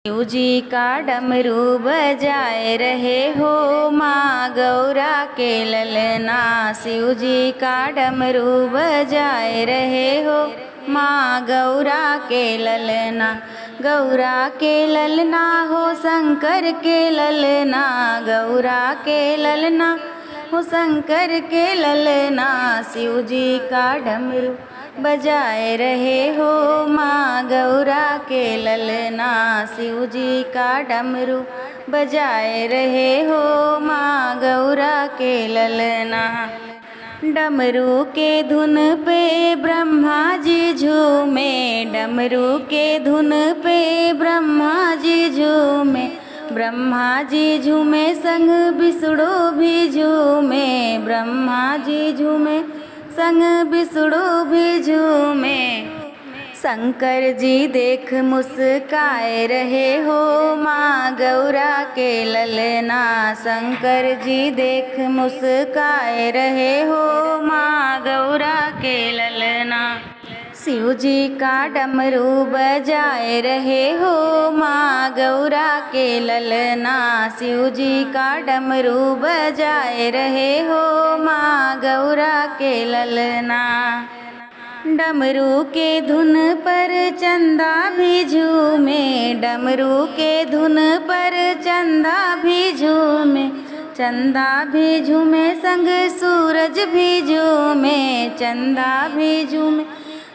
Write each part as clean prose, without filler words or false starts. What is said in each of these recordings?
शिव जी का डमरू बजाए रहे हो माँ गौरा के ललना। शिव जी का डमरू बजाए रहे हो माँ गौरा के ललना। गौरा के ललना हो शंकर के ललना। गौरा के ललना हो शंकर के ललना। शिव जी का डमरू बजाए रहे हो माँ गौरा के ललना। शिव जी का डमरू बजाए रहे हो माँ गौरा के ललना। डमरू के धुन पे ब्रह्मा जी झूमे। डमरू के धुन पे ब्रह्मा जी झूमे। ब्रह्मा जी झूमे संग विष्णु भी झूमे। ब्रह्मा जी झूमे संग विष्णु भी झूमे। शंकर जी देख मुस्काए रहे हो माँ गौरा के ललना। शंकर जी देख मुस्काए रहे हो माँ गौरा के ललना। शिव जी का डमरू बजाए रहे हो माँ गौरा के ललना। शिव जी का डमरू बजाए रहे हो माँ गौरा के ललना। डमरू के धुन पर चंदा भी झूमे। डमरू के धुन पर चंदा भी झूमे। चंदा भी झूमे संग सूरज भी झूमे। चंदा भी झूमे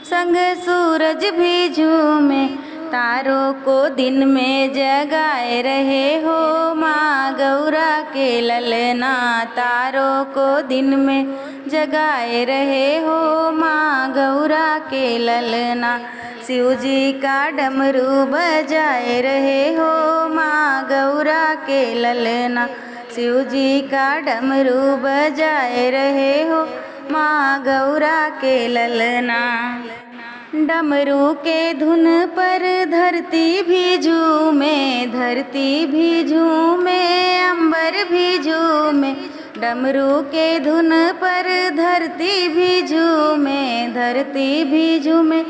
संग सूरज भी झूमे। तारों को दिन में जगाए रहे हो माँ गौरा के ललना। तारों को दिन में जगाए रहे हो माँ गौरा के ललना। शिव जी का डमरू बजाए रहे हो माँ गौरा के ललना। शिव जी का डमरू बजाए रहे हो माँ गौरा के ललना। डमरू के धुन पर धरती भी झूमे। धरती भी झूमे अंबर भी झूमे। डमरू के धुन पर धरती भी झूमे। धरती भी झूमे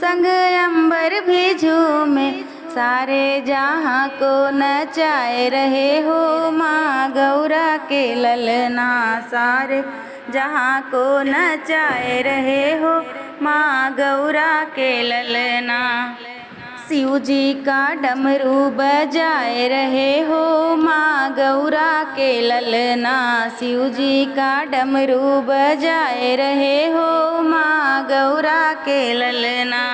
संग अंबर भी झूमे। सारे जहाँ को नचाए रहे हो माँ गौरा के ललना। सारे जहाँ को नचाए रहे हो माँ गौरा के ललना। शिव जी का डमरू बजाए रहे हो माँ गौरा के ललना। शिव जी का डमरू बजाए रहे हो माँ गौरा के ललना।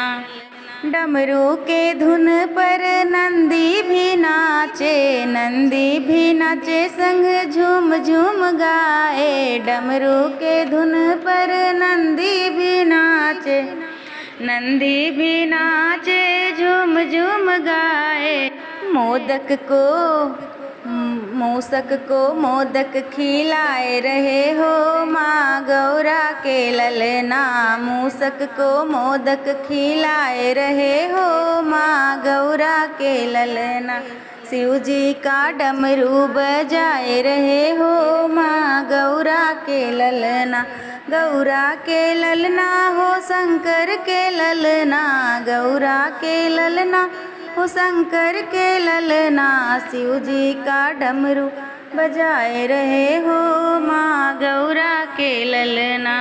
डमरू के धुन पर नंदी भी नाचे। नंदी भी नाचे संग झूम झूम गाए। डमरू के धुन पर नंदी भी नाचे। नंदी भी नाचे झूम झूम गाए। मोदक को मूसक को मोदक खिलाए रहे हो माँ गौरा के ललना। मूसक को मोदक खिलाए रहे हो माँ गौरा के ललना। शिव जी का डमरू बजाए रहे हो माँ गौरा के ललना। गौरा के ललना हो शंकर के ललना। गौरा के ललना हो शंकर के ललना। शिव जी का डमरू बजाए रहे हो माँ गौरा के ललना।